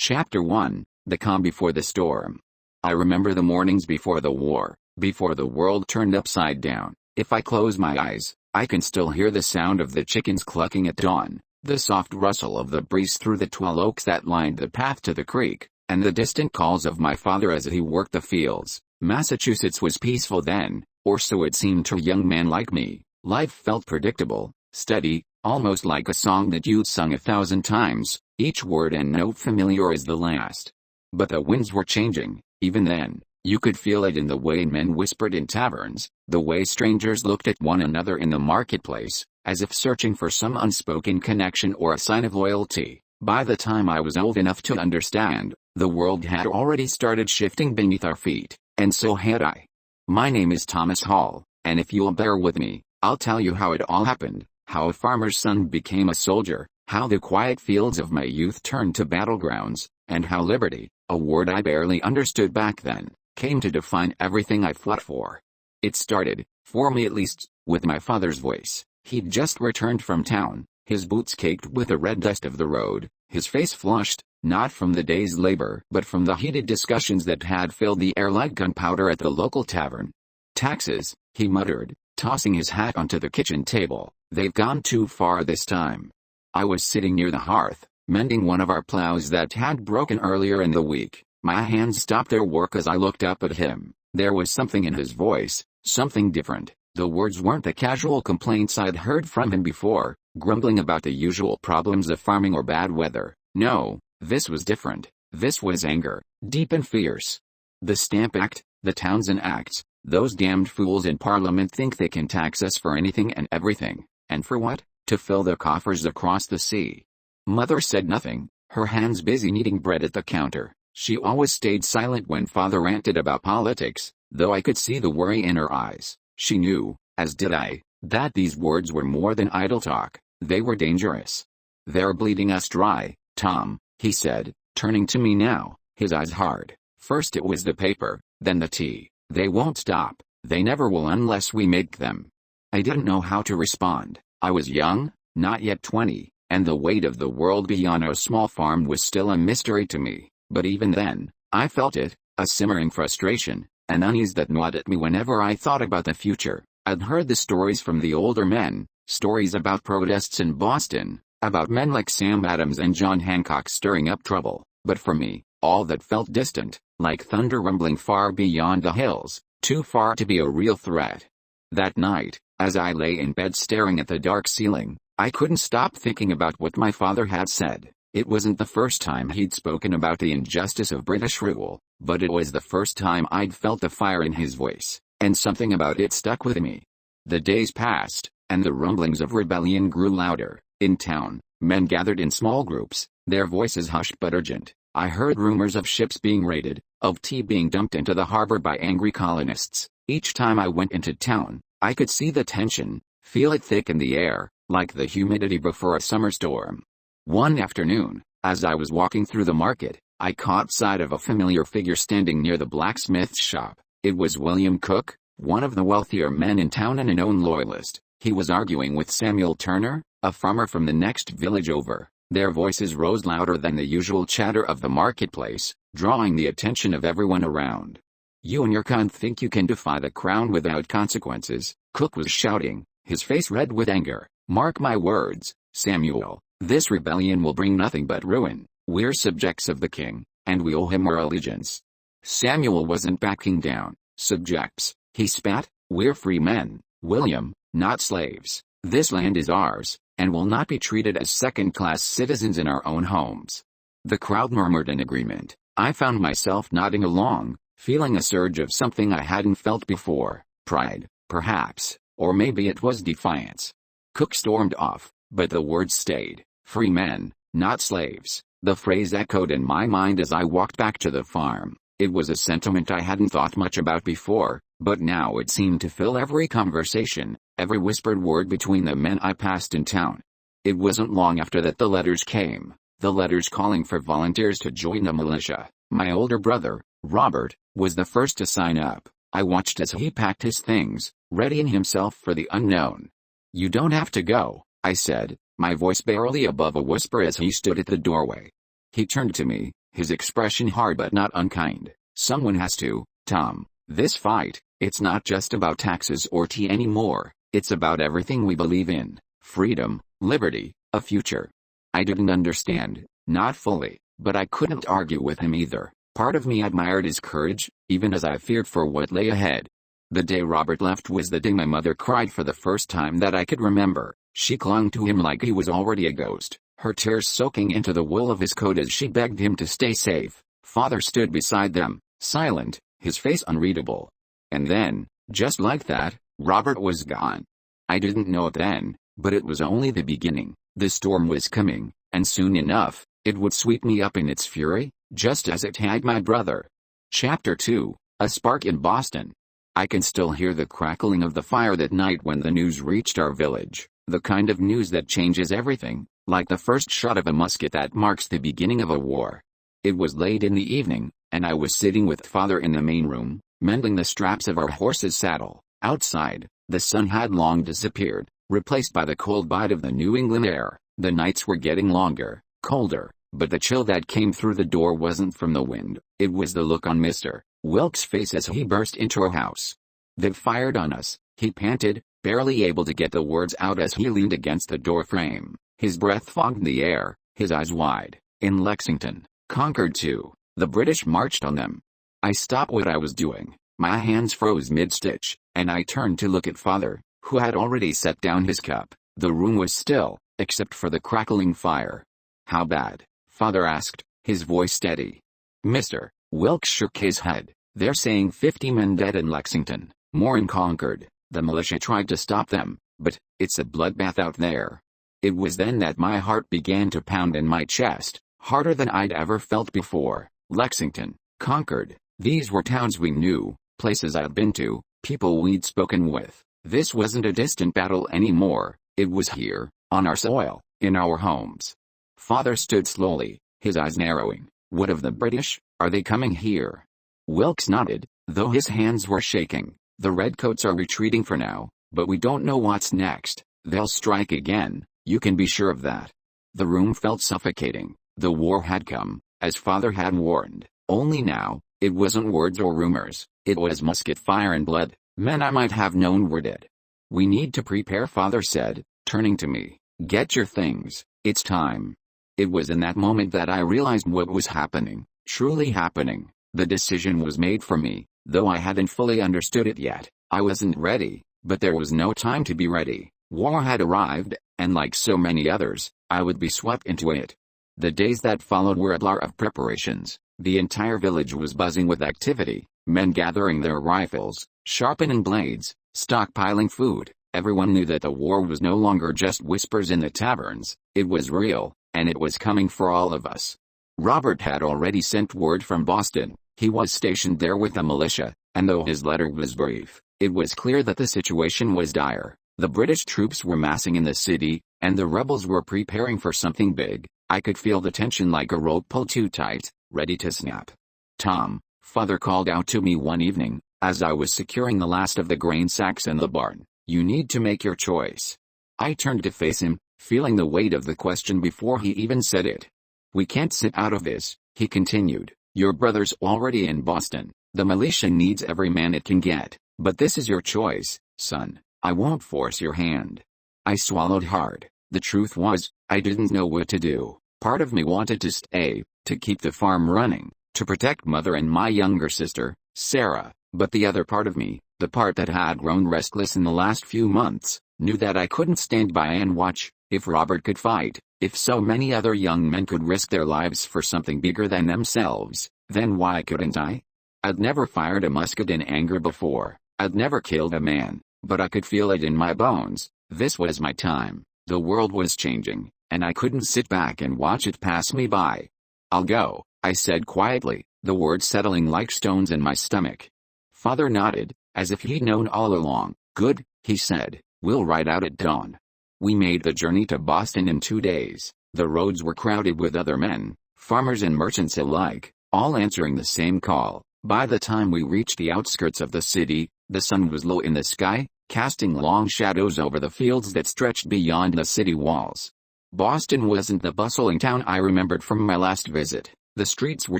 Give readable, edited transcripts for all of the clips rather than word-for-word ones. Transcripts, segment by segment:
Chapter 1, The Calm Before the Storm. I remember the mornings before the war, before the world turned upside down. If I close my eyes, I can still hear the sound of the chickens clucking at dawn, the soft rustle of the breeze through the tall oaks that lined the path to the creek, and the distant calls of my father as he worked the fields. Massachusetts was peaceful then, or so it seemed to a young man like me. Life felt predictable, steady, almost like a song that you'd sung 1,000 times, each word and note familiar as the last. But the winds were changing, even then. You could feel it in the way men whispered in taverns, the way strangers looked at one another in the marketplace, as if searching for some unspoken connection or a sign of loyalty. By the time I was old enough to understand, the world had already started shifting beneath our feet, and so had I. My name is Thomas Hall, and if you'll bear with me, I'll tell you how it all happened, how a farmer's son became a soldier, how the quiet fields of my youth turned to battlegrounds, and how liberty, a word I barely understood back then, came to define everything I fought for. It started, for me at least, with my father's voice. He'd just returned from town, his boots caked with the red dust of the road, his face flushed, not from the day's labor but from the heated discussions that had filled the air like gunpowder at the local tavern. Taxes, he muttered, tossing his hat onto the kitchen table, they've gone too far this time. I was sitting near the hearth, mending one of our plows that had broken earlier in the week. My hands stopped their work as I looked up at him. There was something in his voice, something different. The words weren't the casual complaints I'd heard from him before, grumbling about the usual problems of farming or bad weather. No, this was different. This was anger, deep and fierce. The Stamp Act, the Townshend Acts, those damned fools in Parliament think they can tax us for anything and everything. And for what? To fill their coffers across the sea. Mother said nothing, her hands busy kneading bread at the counter. She always stayed silent when Father ranted about politics, though I could see the worry in her eyes. She knew, as did I, that these words were more than idle talk. They were dangerous. They're bleeding us dry, Tom, he said, turning to me now, his eyes hard. First it was the paper, then the tea. They won't stop. They never will unless we make them. I didn't know how to respond. I was young, not yet 20, and the weight of the world beyond our small farm was still a mystery to me. But even then, I felt it, a simmering frustration, an unease that gnawed at me whenever I thought about the future. I'd heard the stories from the older men, stories about protests in Boston, about men like Sam Adams and John Hancock stirring up trouble, but for me, all that felt distant, like thunder rumbling far beyond the hills, too far to be a real threat. That night, as I lay in bed staring at the dark ceiling, I couldn't stop thinking about what my father had said. It wasn't the first time he'd spoken about the injustice of British rule, but it was the first time I'd felt the fire in his voice, and something about it stuck with me. The days passed, and the rumblings of rebellion grew louder. In town, men gathered in small groups, their voices hushed but urgent. I heard rumors of ships being raided, of tea being dumped into the harbor by angry colonists. Each time I went into town, I could see the tension, feel it thick in the air, like the humidity before a summer storm. One afternoon, as I was walking through the market, I caught sight of a familiar figure standing near the blacksmith's shop. It was William Cook, one of the wealthier men in town and a known loyalist. He was arguing with Samuel Turner, a farmer from the next village over. Their voices rose louder than the usual chatter of the marketplace, drawing the attention of everyone around. "You and your kind think you can defy the crown without consequences," Cook was shouting, his face red with anger. "Mark my words, Samuel. This rebellion will bring nothing but ruin. We're subjects of the king, and we owe him our allegiance." Samuel wasn't backing down. "Subjects," he spat. "We're free men, William, not slaves. This land is ours, and will not be treated as second-class citizens in our own homes." The crowd murmured in agreement. I found myself nodding along, feeling a surge of something I hadn't felt before. Pride, perhaps, or maybe it was defiance. Cook stormed off, but the words stayed. Free men, not slaves. The phrase echoed in my mind as I walked back to the farm. It was a sentiment I hadn't thought much about before, but now it seemed to fill every conversation, every whispered word between the men I passed in town. It wasn't long after that the letters came, the letters calling for volunteers to join the militia. My older brother, Robert, was the first to sign up. I watched as he packed his things, readying himself for the unknown. "You don't have to go," I said, my voice barely above a whisper as he stood at the doorway. He turned to me, his expression hard but not unkind. "Someone has to, Tom. This fight, it's not just about taxes or tea anymore, it's about everything we believe in. Freedom, liberty, a future." I didn't understand, not fully, but I couldn't argue with him either. Part of me admired his courage, even as I feared for what lay ahead. The day Robert left was the day my mother cried for the first time that I could remember. She clung to him like he was already a ghost, her tears soaking into the wool of his coat as she begged him to stay safe. Father stood beside them, silent, his face unreadable. And then, just like that, Robert was gone. I didn't know it then, but it was only the beginning. The storm was coming, and soon enough, it would sweep me up in its fury, just as it had my brother. Chapter 2, A Spark in Boston. I can still hear the crackling of the fire that night when the news reached our village, the kind of news that changes everything, like the first shot of a musket that marks the beginning of a war. It was late in the evening, and I was sitting with Father in the main room, mending the straps of our horse's saddle. Outside, the sun had long disappeared, replaced by the cold bite of the New England air. The nights were getting longer, colder, but the chill that came through the door wasn't from the wind, it was the look on Mr. Wilkes' face as he burst into our house. "They've fired on us," he panted, barely able to get the words out as he leaned against the door frame. His breath fogged the air, his eyes wide. "In Lexington, Concord too. The British marched on them." I stopped what I was doing. My hands froze mid-stitch, and I turned to look at Father, who had already set down his cup. The room was still, except for the crackling fire. "How bad?" Father asked, his voice steady. Mr. Wilkes shook his head. "They're saying 50 men dead in Lexington, more in Concord. The militia tried to stop them, but it's a bloodbath out there." It was then that my heart began to pound in my chest, harder than I'd ever felt before. Lexington, Concord, these were towns we knew, places I'd been to, people we'd spoken with. This wasn't a distant battle anymore, it was here, on our soil, in our homes. Father stood slowly, his eyes narrowing. "What of the British? Are they coming here?" Wilkes nodded, though his hands were shaking. "The redcoats are retreating for now, but we don't know what's next. They'll strike again, you can be sure of that." The room felt suffocating. The war had come, as Father had warned. Only now, it wasn't words or rumors, it was musket fire and blood. Men I might have known were dead. "We need to prepare," Father said, turning to me. "Get your things, it's time." It was in that moment that I realized what was happening, truly happening. The decision was made for me, though I hadn't fully understood it yet. I wasn't ready, but there was no time to be ready. War had arrived, and like so many others, I would be swept into it. The days that followed were a blur of preparations. The entire village was buzzing with activity, men gathering their rifles, sharpening blades, stockpiling food. Everyone knew that the war was no longer just whispers in the taverns, it was real, and it was coming for all of us. Robert had already sent word from Boston. He was stationed there with the militia, and though his letter was brief, it was clear that the situation was dire. The British troops were massing in the city, and the rebels were preparing for something big. I could feel the tension like a rope pulled too tight, ready to snap. "Tom," Father called out to me one evening, as I was securing the last of the grain sacks in the barn. "You need to make your choice." I turned to face him, feeling the weight of the question before he even said it. "We can't sit out of this," he continued. "Your brother's already in Boston. The militia needs every man it can get. But this is your choice, son. I won't force your hand." I swallowed hard. The truth was, I didn't know what to do. Part of me wanted to stay, to keep the farm running, to protect Mother and my younger sister, Sarah. But the other part of me, the part that had grown restless in the last few months, knew that I couldn't stand by and watch. If Robert could fight, if so many other young men could risk their lives for something bigger than themselves, then why couldn't I? I'd never fired a musket in anger before. I'd never killed a man, but I could feel it in my bones. This was my time. The world was changing, and I couldn't sit back and watch it pass me by. "I'll go," I said quietly, the words settling like stones in my stomach. Father nodded, as if he'd known all along. "Good," he said, "we'll ride out at dawn." We made the journey to Boston in 2 days. The roads were crowded with other men, farmers and merchants alike, all answering the same call. By the time we reached the outskirts of the city, the sun was low in the sky, casting long shadows over the fields that stretched beyond the city walls. Boston wasn't the bustling town I remembered from my last visit. The streets were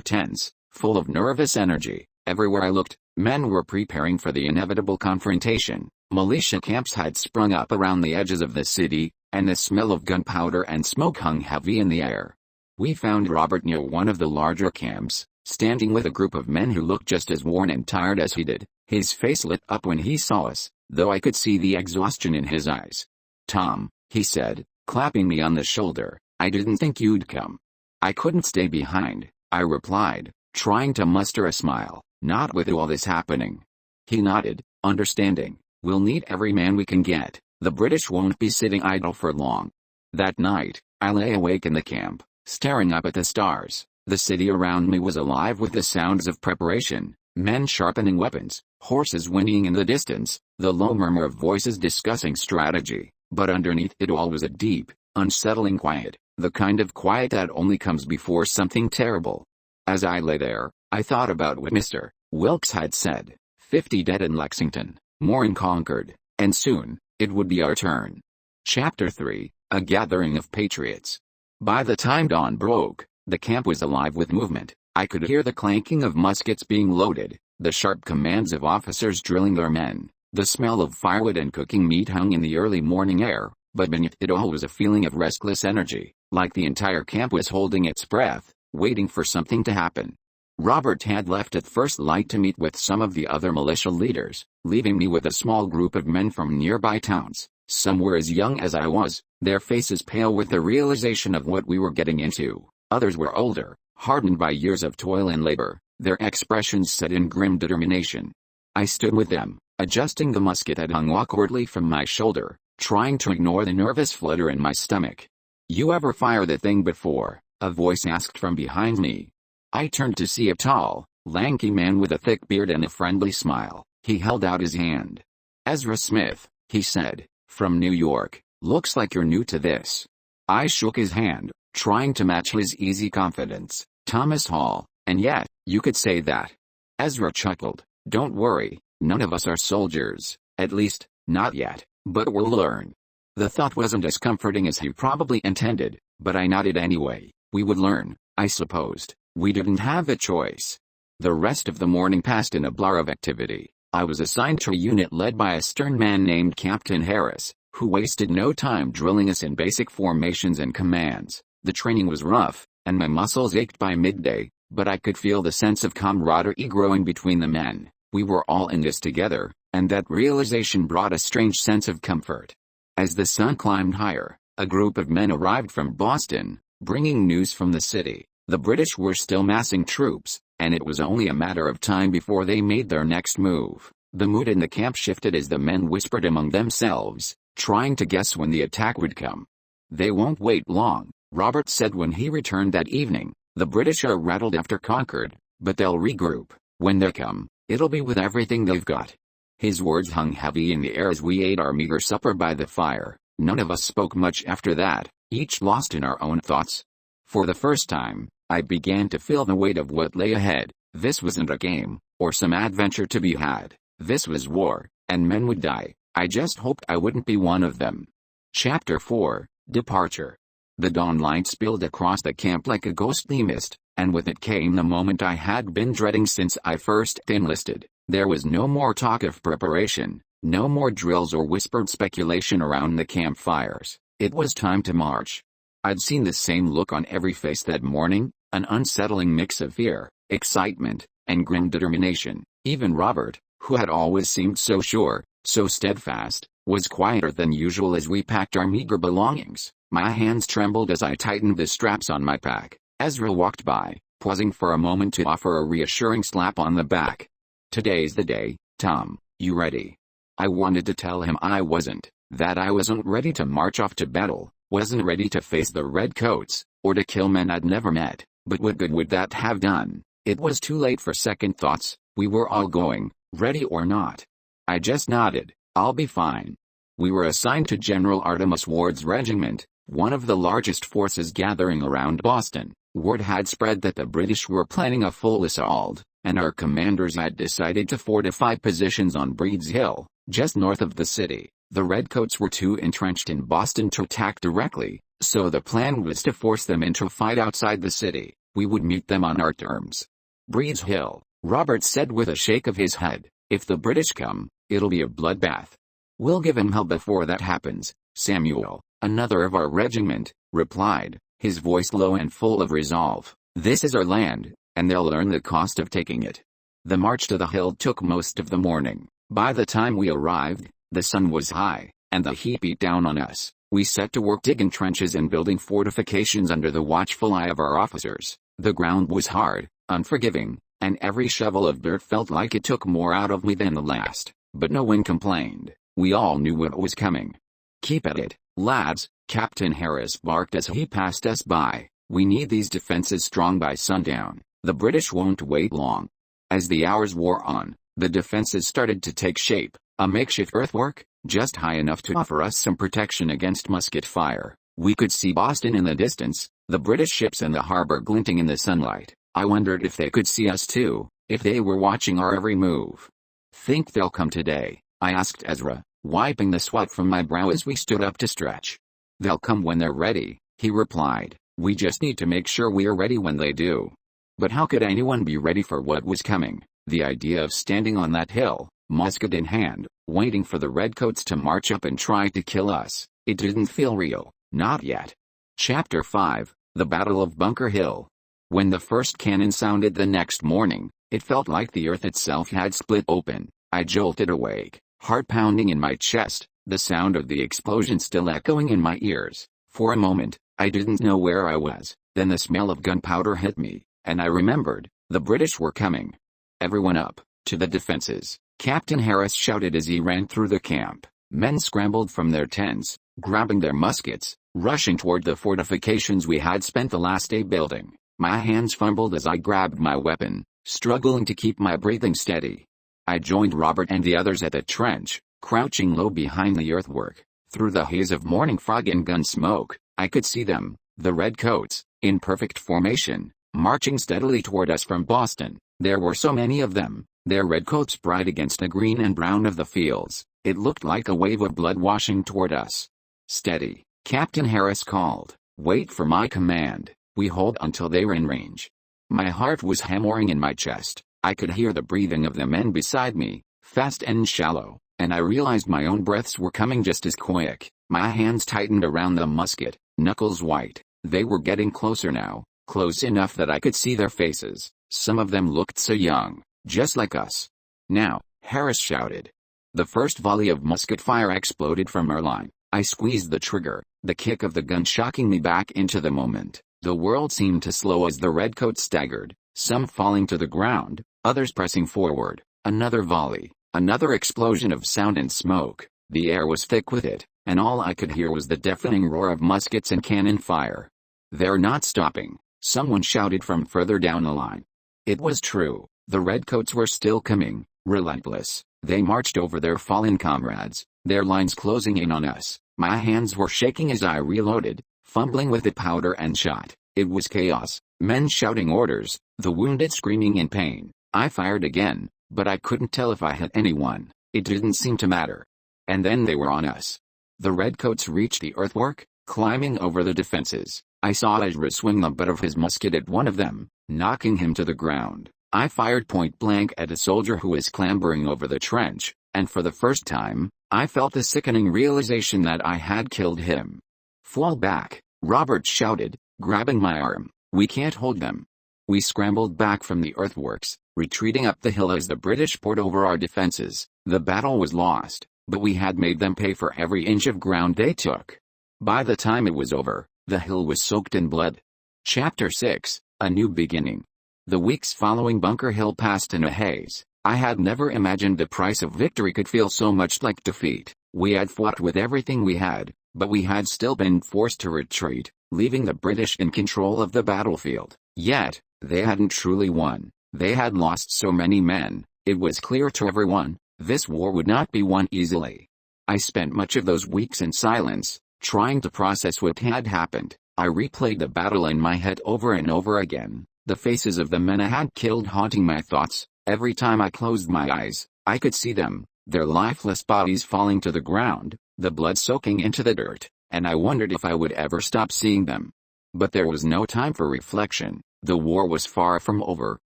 tense, full of nervous energy. Everywhere I looked, men were preparing for the inevitable confrontation. Militia camps had sprung up around the edges of the city, and the smell of gunpowder and smoke hung heavy in the air. We found Robert near one of the larger camps, standing with a group of men who looked just as worn and tired as he did. His face lit up when he saw us, though I could see the exhaustion in his eyes. "Tom," he said, clapping me on the shoulder, "I didn't think you'd come." "I couldn't stay behind," I replied, trying to muster a smile, "not with all this happening." He nodded, understanding. "We'll need every man we can get. The British won't be sitting idle for long." That night, I lay awake in the camp, staring up at the stars. The city around me was alive with the sounds of preparation, men sharpening weapons, horses whinnying in the distance, the low murmur of voices discussing strategy. But underneath it all was a deep, unsettling quiet, the kind of quiet that only comes before something terrible. As I lay there, I thought about what Mr. Wilkes had said: 50 dead in Lexington, more in Concord, and soon, it would be our turn. Chapter 3, A Gathering of Patriots. By the time dawn broke, the camp was alive with movement. I could hear the clanking of muskets being loaded, the sharp commands of officers drilling their men. The smell of firewood and cooking meat hung in the early morning air, but beneath it all was a feeling of restless energy, like the entire camp was holding its breath, waiting for something to happen. Robert had left at first light to meet with some of the other militia leaders, leaving me with a small group of men from nearby towns. Some were as young as I was, their faces pale with the realization of what we were getting into. Others were older, hardened by years of toil and labor, their expressions set in grim determination. I stood with them, adjusting the musket that hung awkwardly from my shoulder, trying to ignore the nervous flutter in my stomach. "You ever fire the thing before?" a voice asked from behind me. I turned to see a tall, lanky man with a thick beard and a friendly smile. He held out his hand. "Ezra Smith," he said, "from New York. Looks like you're new to this." I shook his hand, trying to match his easy confidence. "Thomas Hall, and yet, you could say that." Ezra chuckled. "Don't worry, none of us are soldiers, at least, not yet, but we'll learn." The thought wasn't as comforting as he probably intended, but I nodded anyway. We would learn, I supposed. We didn't have a choice. The rest of the morning passed in a blur of activity. I was assigned to a unit led by a stern man named Captain Harris, who wasted no time drilling us in basic formations and commands. The training was rough, and my muscles ached by midday, but I could feel the sense of camaraderie growing between the men. We were all in this together, and that realization brought a strange sense of comfort. As the sun climbed higher, a group of men arrived from Boston, bringing news from the city. The British were still massing troops, and it was only a matter of time before they made their next move. The mood in the camp shifted as the men whispered among themselves, trying to guess when the attack would come. "They won't wait long," Robert said when he returned that evening. "The British are rattled after Concord, but they'll regroup. When they come, it'll be with everything they've got." His words hung heavy in the air as we ate our meager supper by the fire. None of us spoke much after that, each lost in our own thoughts. For the first time, I began to feel the weight of what lay ahead. This wasn't a game, or some adventure to be had. This was war, and men would die. I just hoped I wouldn't be one of them. Chapter 4, Departure. The dawn light spilled across the camp like a ghostly mist, and with it came the moment I had been dreading since I first enlisted. There was no more talk of preparation, no more drills or whispered speculation around the campfires. It was time to march. I'd seen the same look on every face that morning, an unsettling mix of fear, excitement, and grim determination. Even Robert, who had always seemed so sure, so steadfast, was quieter than usual as we packed our meager belongings. My hands trembled as I tightened the straps on my pack. Ezra walked by, pausing for a moment to offer a reassuring slap on the back. "Today's the day, Tom. You ready?" I wanted to tell him I wasn't, that I wasn't ready to march off to battle, wasn't ready to face the redcoats, or to kill men I'd never met, but what good would that have done? It was too late for second thoughts. We were all going, ready or not. I just nodded. "I'll be fine." We were assigned to General Artemus Ward's regiment, one of the largest forces gathering around Boston. Word had spread that the British were planning a full assault, and our commanders had decided to fortify positions on Breed's Hill, just north of the city. The Redcoats were too entrenched in Boston to attack directly, so the plan was to force them into a fight outside the city. We would meet them on our terms. Breed's Hill, Robert said with a shake of his head. If the British come, it'll be a bloodbath. We'll give 'em hell before that happens. Samuel, another of our regiment, replied, his voice low and full of resolve. This is our land, and they'll learn the cost of taking it. The march to the hill took most of the morning. By the time we arrived, the sun was high, and the heat beat down on us. We set to work digging trenches and building fortifications under the watchful eye of our officers. The ground was hard, unforgiving, and every shovel of dirt felt like it took more out of me than the last. But no one complained. We all knew what was coming. Keep at it, lads, Captain Harris barked as he passed us by. We need these defenses strong by sundown. The British won't wait long. As the hours wore on, the defenses started to take shape, a makeshift earthwork, just high enough to offer us some protection against musket fire. We could see Boston in the distance, the British ships and the harbor glinting in the sunlight. I wondered if they could see us too, if they were watching our every move. Think they'll come today? I asked Ezra, wiping the sweat from my brow as we stood up to stretch. They'll come when they're ready, he replied. We just need to make sure we're ready when they do. But how could anyone be ready for what was coming? The idea of standing on that hill, musket in hand, waiting for the redcoats to march up and try to kill us, it didn't feel real, not yet. Chapter 5, The Battle of Bunker Hill. When the first cannon sounded the next morning, it felt like the earth itself had split open. I jolted awake, heart pounding in my chest, the sound of the explosion still echoing in my ears. For a moment, I didn't know where I was. Then the smell of gunpowder hit me, and I remembered, the British were coming. Everyone up, to the defenses, Captain Harris shouted as he ran through the camp. Men scrambled from their tents, grabbing their muskets, rushing toward the fortifications we had spent the last day building. My hands fumbled as I grabbed my weapon, struggling to keep my breathing steady. I joined Robert and the others at the trench, crouching low behind the earthwork. Through the haze of morning fog and gun smoke, I could see them, the redcoats, in perfect formation, marching steadily toward us from Boston. There were so many of them, their redcoats bright against the green and brown of the fields. It looked like a wave of blood washing toward us. Steady, Captain Harris called. Wait for my command. We hold until they were in range. My heart was hammering in my chest. I could hear the breathing of the men beside me, fast and shallow, and I realized my own breaths were coming just as quick. My hands tightened around the musket, knuckles white. They were getting closer now, close enough that I could see their faces. Some of them looked so young, just like us. Now, Harris shouted. The first volley of musket fire exploded from our line. I squeezed the trigger, the kick of the gun shocking me back into the moment. The world seemed to slow as the redcoats staggered, some falling to the ground, others pressing forward. Another volley, another explosion of sound and smoke. The air was thick with it, and all I could hear was the deafening roar of muskets and cannon fire. They're not stopping, someone shouted from further down the line. It was true, the redcoats were still coming, relentless. They marched over their fallen comrades, their lines closing in on us. My hands were shaking as I reloaded, fumbling with the powder and shot. It was chaos, men shouting orders, the wounded screaming in pain. I fired again, but I couldn't tell if I hit anyone. It didn't seem to matter. And then they were on us. The redcoats reached the earthwork, climbing over the defenses. I saw Ezra swing the butt of his musket at one of them, knocking him to the ground. I fired point blank at a soldier who was clambering over the trench, and for the first time, I felt the sickening realization that I had killed him. Fall back, Robert shouted, grabbing my arm. We can't hold them. We scrambled back from the earthworks, retreating up the hill as the British poured over our defenses. The battle was lost, but we had made them pay for every inch of ground they took. By the time it was over, the hill was soaked in blood. Chapter 6, A New Beginning. The weeks following Bunker Hill passed in a haze. I had never imagined the price of victory could feel so much like defeat. We had fought with everything we had, but we had still been forced to retreat, leaving the British in control of the battlefield. Yet, they hadn't truly won. They had lost so many men. It was clear to everyone, this war would not be won easily. I spent much of those weeks in silence, trying to process what had happened. I replayed the battle in my head over and over again, the faces of the men I had killed haunting my thoughts. Every time I closed my eyes, I could see them, their lifeless bodies falling to the ground, the blood soaking into the dirt, and I wondered if I would ever stop seeing them. But there was no time for reflection. The war was far from over,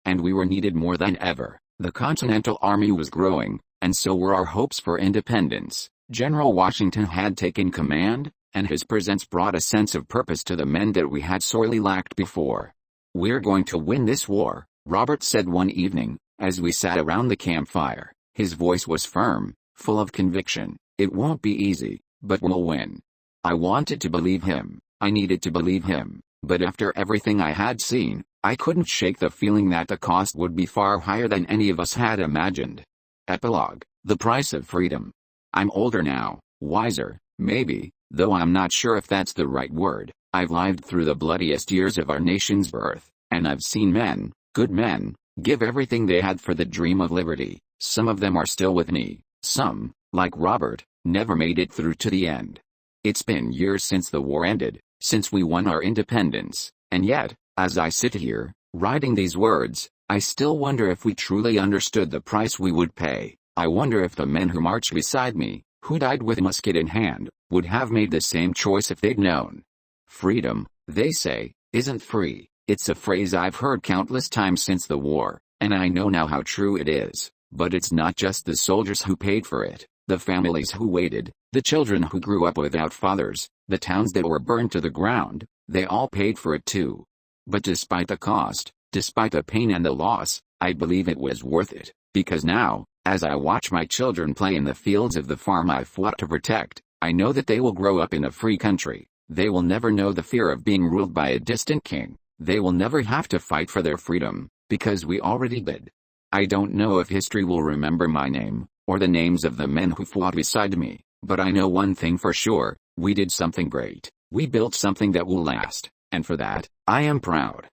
and we were needed more than ever. The Continental Army was growing, and so were our hopes for independence. General Washington had taken command, and his presence brought a sense of purpose to the men that we had sorely lacked before. "We're going to win this war," Robert said one evening, as we sat around the campfire. His voice was firm, full of conviction. "It won't be easy, but we'll win." I wanted to believe him. I needed to believe him, but after everything I had seen, I couldn't shake the feeling that the cost would be far higher than any of us had imagined. Epilogue: The Price of Freedom. I'm older now, wiser, maybe, though I'm not sure if that's the right word. I've lived through the bloodiest years of our nation's birth, and I've seen men, good men, give everything they had for the dream of liberty. Some of them are still with me. Some, like Robert, never made it through to the end. It's been years since the war ended, since we won our independence, and yet, as I sit here, writing these words, I still wonder if we truly understood the price we would pay. I wonder if the men who marched beside me, who died with musket in hand, would have made the same choice if they'd known. Freedom, they say, isn't free. It's a phrase I've heard countless times since the war, and I know now how true it is. But it's not just the soldiers who paid for it, the families who waited, the children who grew up without fathers, the towns that were burned to the ground, they all paid for it too. But despite the cost, despite the pain and the loss, I believe it was worth it, because now, as I watch my children play in the fields of the farm I fought to protect, I know that they will grow up in a free country. They will never know the fear of being ruled by a distant king. They will never have to fight for their freedom, because we already did. I don't know if history will remember my name, or the names of the men who fought beside me, but I know one thing for sure: we did something great. We built something that will last, and for that, I am proud.